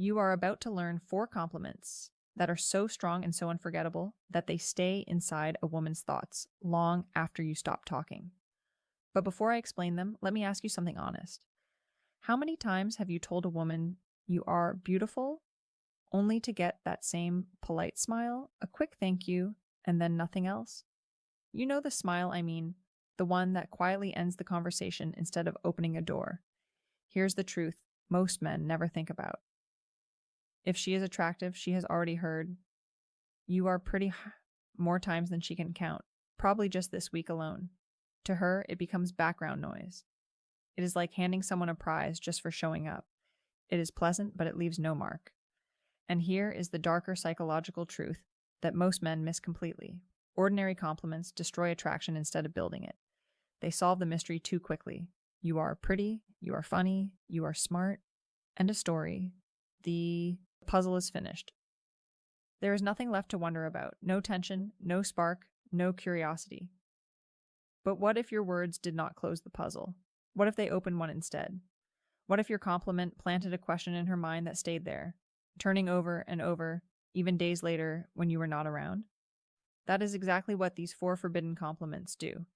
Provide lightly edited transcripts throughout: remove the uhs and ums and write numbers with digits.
You are about to learn 4 compliments that are so strong and so unforgettable that they stay inside a woman's thoughts long after you stop talking. But before I explain them, let me ask you something honest. How many times have you told a woman you are beautiful only to get that same polite smile, a quick thank you, and then nothing else? You know the smile I mean, the one that quietly ends the conversation instead of opening a door. Here's the truth most men never think about. If she is attractive, she has already heard, "You are pretty," more times than she can count, probably just this week alone. To her, it becomes background noise. It is like handing someone a prize just for showing up. It is pleasant, but it leaves no mark. And here is the darker psychological truth that most men miss completely. Ordinary compliments destroy attraction instead of building it. They solve the mystery too quickly. You are pretty, you are funny, you are smart. End of story. The puzzle is finished. There is nothing left to wonder about. No tension, no spark, no curiosity. But what if your words did not close the puzzle? What if they opened one instead? What if your compliment planted a question in her mind that stayed there, turning over and over, even days later when you were not around? That is exactly what these 4 forbidden compliments do.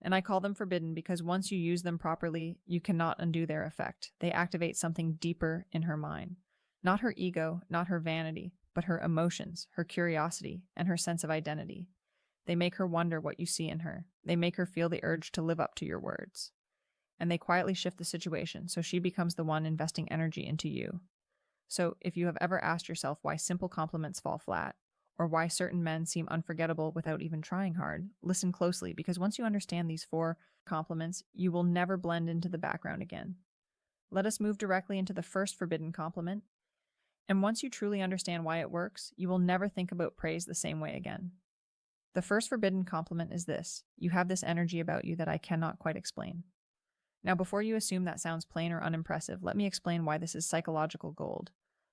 And I call them forbidden because once you use them properly, you cannot undo their effect. They activate something deeper in her mind. Not her ego, not her vanity, but her emotions, her curiosity, and her sense of identity. They make her wonder what you see in her. They make her feel the urge to live up to your words. And they quietly shift the situation so she becomes the one investing energy into you. So if you have ever asked yourself why simple compliments fall flat, or why certain men seem unforgettable without even trying hard, listen closely, because once you understand these 4 compliments, you will never blend into the background again. Let us move directly into the first forbidden compliment. And once you truly understand why it works, you will never think about praise the same way again. The first forbidden compliment is this: you have this energy about you that I cannot quite explain. Now, before you assume that sounds plain or unimpressive, let me explain why this is psychological gold.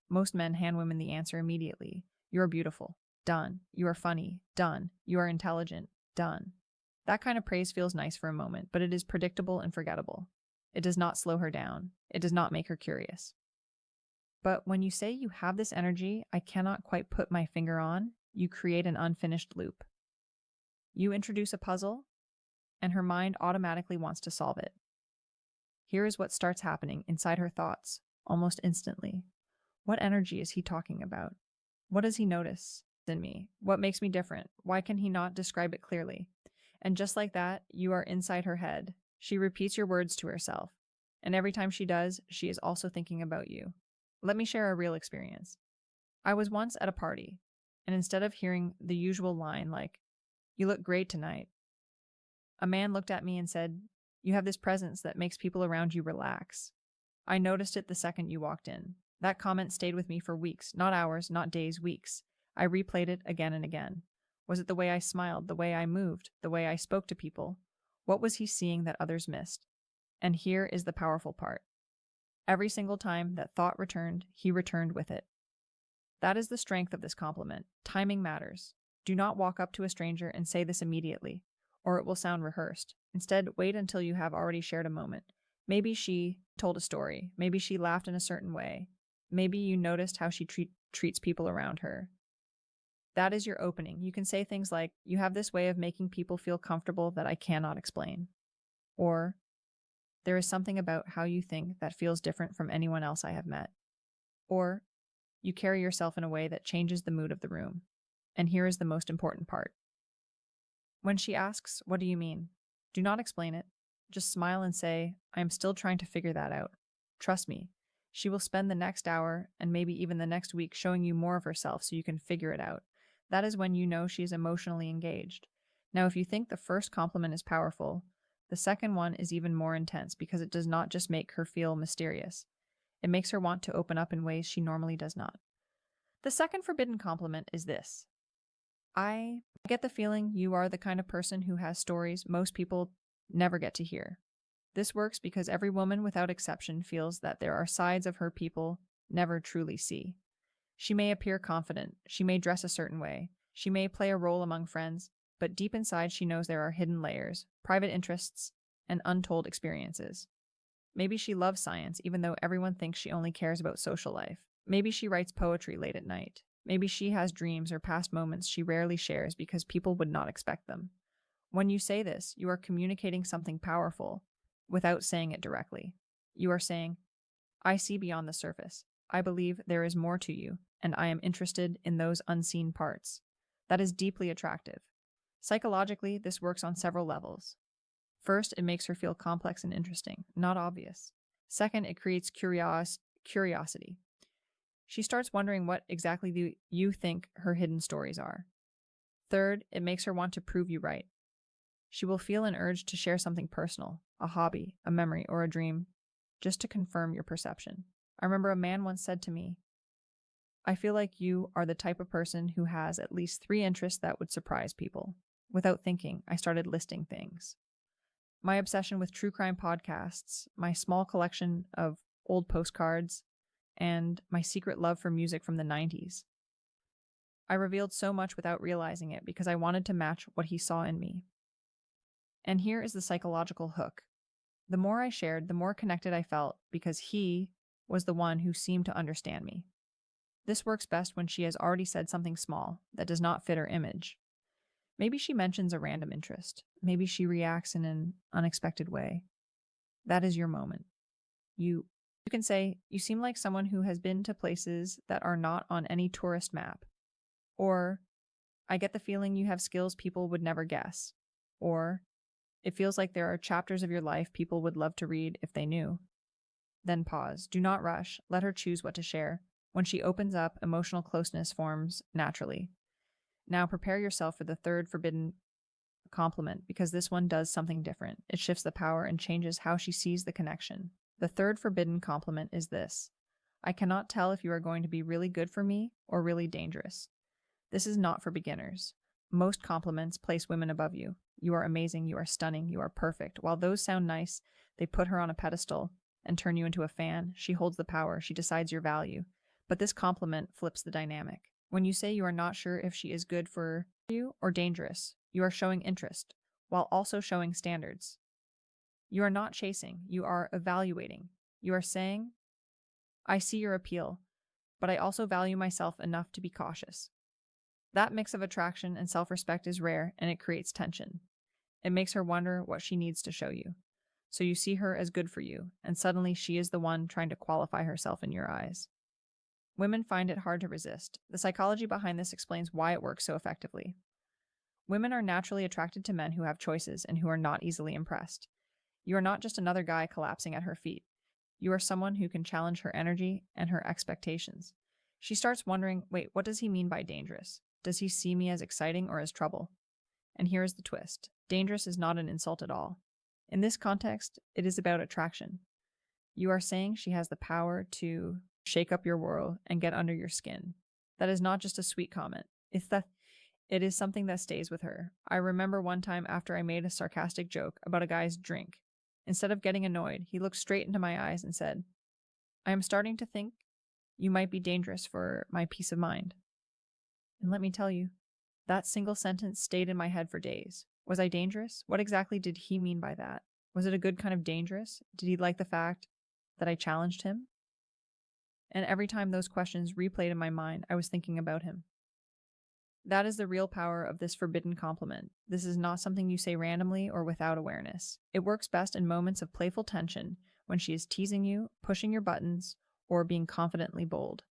Most men hand women the answer immediately. You are beautiful. Done. You are funny. Done. You are intelligent. Done. That kind of praise feels nice for a moment, but it is predictable and forgettable. It does not slow her down. It does not make her curious. But when you say you have this energy I cannot quite put my finger on, you create an unfinished loop. You introduce a puzzle, and her mind automatically wants to solve it. Here is what starts happening inside her thoughts, almost instantly. What energy is he talking about? What does he notice in me? What makes me different? Why can he not describe it clearly? And just like that, you are inside her head. She repeats your words to herself. And every time she does, she is also thinking about you. Let me share a real experience. I was once at a party, and instead of hearing the usual line like, "You look great tonight," a man looked at me and said, "You have this presence that makes people around you relax." I noticed it the second you walked in. That comment stayed with me for weeks, not hours, not days, weeks. I replayed it again and again. Was it the way I smiled, the way I moved, the way I spoke to people? What was he seeing that others missed? And here is the powerful part. Every single time that thought returned, he returned with it. That is the strength of this compliment. Timing matters. Do not walk up to a stranger and say this immediately, or it will sound rehearsed. Instead, wait until you have already shared a moment. Maybe she told a story. Maybe she laughed in a certain way. Maybe you noticed how she treats people around her. That is your opening. You can say things like, "You have this way of making people feel comfortable that I cannot explain." Or, "There is something about how you think that feels different from anyone else I have met." Or, "You carry yourself in a way that changes the mood of the room." And here is the most important part. When she asks, "What do you mean?" do not explain it. Just smile and say, "I am still trying to figure that out." Trust me, she will spend the next hour and maybe even the next week showing you more of herself so you can figure it out. That is when you know she is emotionally engaged. Now, if you think the first compliment is powerful, the second one is even more intense because it does not just make her feel mysterious. It makes her want to open up in ways she normally does not. The second forbidden compliment is this: I get the feeling you are the kind of person who has stories most people never get to hear. This works because every woman without exception feels that there are sides of her people never truly see. She may appear confident, she may dress a certain way, she may play a role among friends, but deep inside she knows there are hidden layers, private interests, and untold experiences. Maybe she loves science even though everyone thinks she only cares about social life. Maybe she writes poetry late at night. Maybe she has dreams or past moments she rarely shares because people would not expect them. When you say this, you are communicating something powerful without saying it directly. You are saying, I see beyond the surface. I believe there is more to you, and I am interested in those unseen parts. That is deeply attractive. Psychologically, this works on several levels. First, it makes her feel complex and interesting, not obvious. Second, it creates curiosity. She starts wondering what exactly you think her hidden stories are. Third, it makes her want to prove you right. She will feel an urge to share something personal, a hobby, a memory, or a dream, just to confirm your perception. I remember a man once said to me, I feel like you are the type of person who has at least 3 interests that would surprise people. Without thinking, I started listing things. My obsession with true crime podcasts, my small collection of old postcards, and my secret love for music from the 90s. I revealed so much without realizing it because I wanted to match what he saw in me. And here is the psychological hook. The more I shared, the more connected I felt because he was the one who seemed to understand me. This works best when she has already said something small that does not fit her image. Maybe she mentions a random interest. Maybe she reacts in an unexpected way. That is your moment. You can say, you seem like someone who has been to places that are not on any tourist map. Or, I get the feeling you have skills people would never guess. Or, it feels like there are chapters of your life people would love to read if they knew. Then pause. Do not rush. Let her choose what to share. When she opens up, emotional closeness forms naturally. Now prepare yourself for the third forbidden compliment because this one does something different. It shifts the power and changes how she sees the connection. The third forbidden compliment is this. I cannot tell if you are going to be really good for me or really dangerous. This is not for beginners. Most compliments place women above you. You are amazing, you are stunning, you are perfect. While those sound nice, they put her on a pedestal and turn you into a fan. She holds the power, she decides your value. But this compliment flips the dynamic. When you say you are not sure if she is good for you or dangerous, you are showing interest, while also showing standards. You are not chasing, you are evaluating. You are saying, I see your appeal, but I also value myself enough to be cautious. That mix of attraction and self-respect is rare, and it creates tension. It makes her wonder what she needs to show you. So you see her as good for you, and suddenly she is the one trying to qualify herself in your eyes. Women find it hard to resist. The psychology behind this explains why it works so effectively. Women are naturally attracted to men who have choices and who are not easily impressed. You are not just another guy collapsing at her feet. You are someone who can challenge her energy and her expectations. She starts wondering, wait, what does he mean by dangerous? Does he see me as exciting or as trouble? And here is the twist. Dangerous is not an insult at all. In this context, it is about attraction. You are saying she has the power to shake up your world and get under your skin. That is not just a sweet comment. It is something that stays with her. I remember one time after I made a sarcastic joke about a guy's drink. Instead of getting annoyed, he looked straight into my eyes and said, I am starting to think you might be dangerous for my peace of mind. And let me tell you, that single sentence stayed in my head for days. Was I dangerous? What exactly did he mean by that? Was it a good kind of dangerous? Did he like the fact that I challenged him? And every time those questions replayed in my mind, I was thinking about him. That is the real power of this forbidden compliment. This is not something you say randomly or without awareness. It works best in moments of playful tension when she is teasing you, pushing your buttons, or being confidently bold.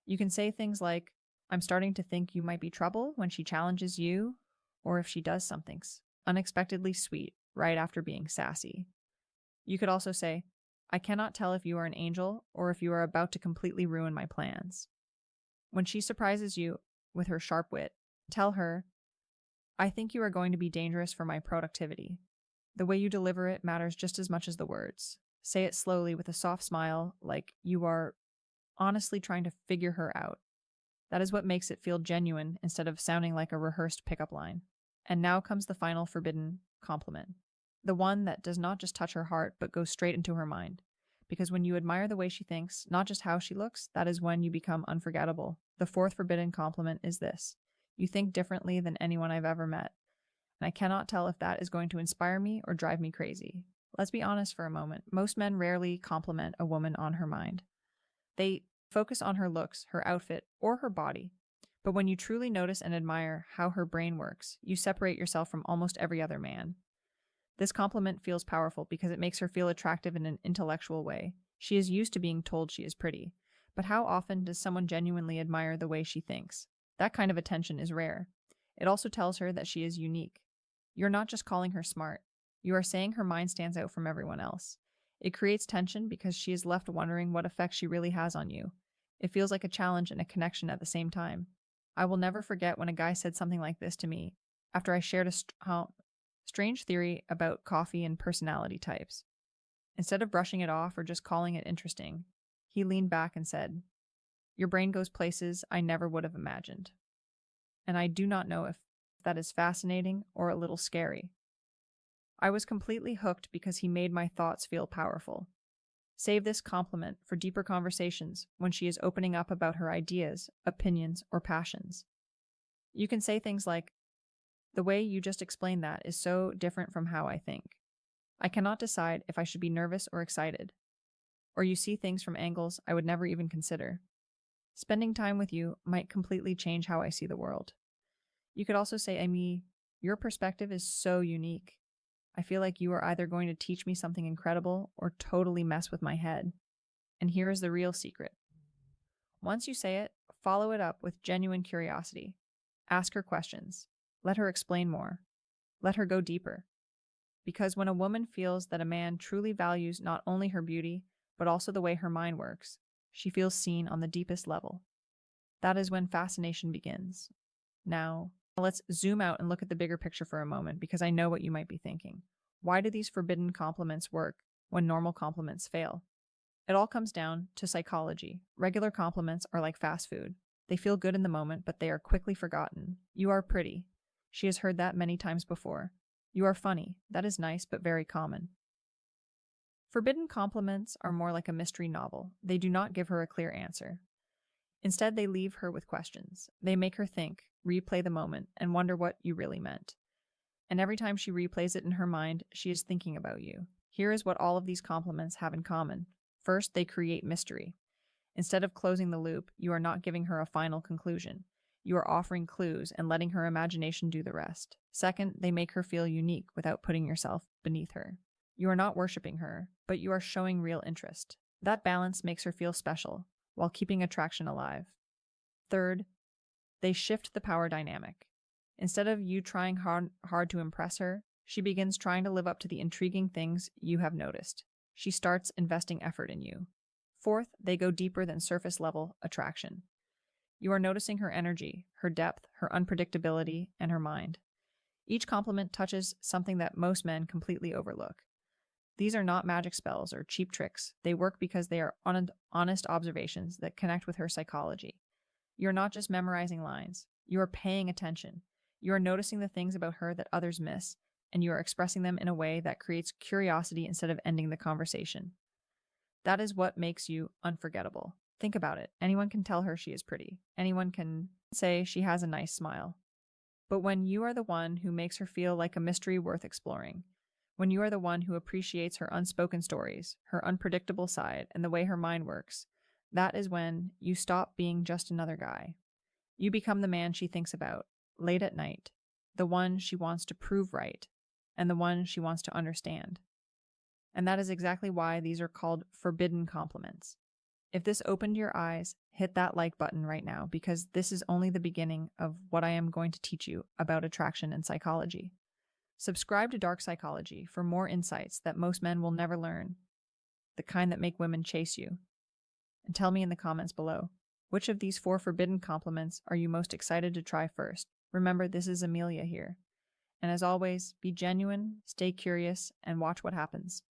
You can say things like, I'm starting to think you might be trouble when she challenges you, or if she does something unexpectedly sweet right after being sassy. You could also say, I cannot tell if you are an angel or if you are about to completely ruin my plans. When she surprises you with her sharp wit, tell her, I think you are going to be dangerous for my productivity. The way you deliver it matters just as much as the words. Say it slowly with a soft smile, like you are honestly trying to figure her out. That is what makes it feel genuine instead of sounding like a rehearsed pickup line. And now comes the final forbidden compliment. The one that does not just touch her heart, but goes straight into her mind. Because when you admire the way she thinks, not just how she looks, that is when you become unforgettable. The fourth forbidden compliment is this. You think differently than anyone I've ever met. And I cannot tell if that is going to inspire me or drive me crazy. Let's be honest for a moment. Most men rarely compliment a woman on her mind. They Focus on her looks, her outfit, or her body. But when you truly notice and admire how her brain works, you separate yourself from almost every other man. This compliment feels powerful because it makes her feel attractive in an intellectual way. She is used to being told she is pretty. But how often does someone genuinely admire the way she thinks? That kind of attention is rare. It also tells her that she is unique. You're not just calling her smart. You are saying her mind stands out from everyone else. It creates tension because she is left wondering what effect she really has on you. It feels like a challenge and a connection at the same time. I will never forget when a guy said something like this to me after I shared a strange theory about coffee and personality types. Instead of brushing it off or just calling it interesting, he leaned back and said, "Your brain goes places I never would have imagined." And I do not know if that is fascinating or a little scary. I was completely hooked because he made my thoughts feel powerful. Save this compliment for deeper conversations when she is opening up about her ideas, opinions, or passions. You can say things like, "The way you just explained that is so different from how I think. I cannot decide if I should be nervous or excited." Or you see things from angles I would never even consider. Spending time with you might completely change how I see the world. You could also say, Amy, your perspective is so unique. I feel like you are either going to teach me something incredible or totally mess with my head. And here is the real secret. Once you say it, follow it up with genuine curiosity. Ask her questions. Let her explain more. Let her go deeper. Because when a woman feels that a man truly values not only her beauty, but also the way her mind works, she feels seen on the deepest level. That is when fascination begins. Now, let's zoom out and look at the bigger picture for a moment, because I know what you might be thinking. Why do these forbidden compliments work when normal compliments fail? It all comes down to psychology. Regular compliments are like fast food. They feel good in the moment, but they are quickly forgotten. You are pretty. She has heard that many times before. You are funny. That is nice, but very common. Forbidden compliments are more like a mystery novel. They do not give her a clear answer. Instead, they leave her with questions. They make her think, replay the moment, and wonder what you really meant. And every time she replays it in her mind, she is thinking about you. Here is what all of these compliments have in common. First, they create mystery. Instead of closing the loop, you are not giving her a final conclusion. You are offering clues and letting her imagination do the rest. Second, they make her feel unique without putting yourself beneath her. You are not worshiping her, but you are showing real interest. That balance makes her feel special, while keeping attraction alive. Third, they shift the power dynamic. Instead of you trying hard to impress her, she begins trying to live up to the intriguing things you have noticed. She starts investing effort in you. Fourth, they go deeper than surface-level attraction. You are noticing her energy, her depth, her unpredictability, and her mind. Each compliment touches something that most men completely overlook. These are not magic spells or cheap tricks. They work because they are honest observations that connect with her psychology. You are not just memorizing lines. You are paying attention. You are noticing the things about her that others miss, and you are expressing them in a way that creates curiosity instead of ending the conversation. That is what makes you unforgettable. Think about it. Anyone can tell her she is pretty. Anyone can say she has a nice smile. But when you are the one who makes her feel like a mystery worth exploring, when you are the one who appreciates her unspoken stories, her unpredictable side, and the way her mind works, that is when you stop being just another guy. You become the man she thinks about, late at night, the one she wants to prove right, and the one she wants to understand. And that is exactly why these are called forbidden compliments. If this opened your eyes, hit that like button right now, because this is only the beginning of what I am going to teach you about attraction and psychology. Subscribe to Dark Psychology for more insights that most men will never learn, the kind that make women chase you. And tell me in the comments below, which of these 4 forbidden compliments are you most excited to try first? Remember, this is Amelia here. And as always, be genuine, stay curious, and watch what happens.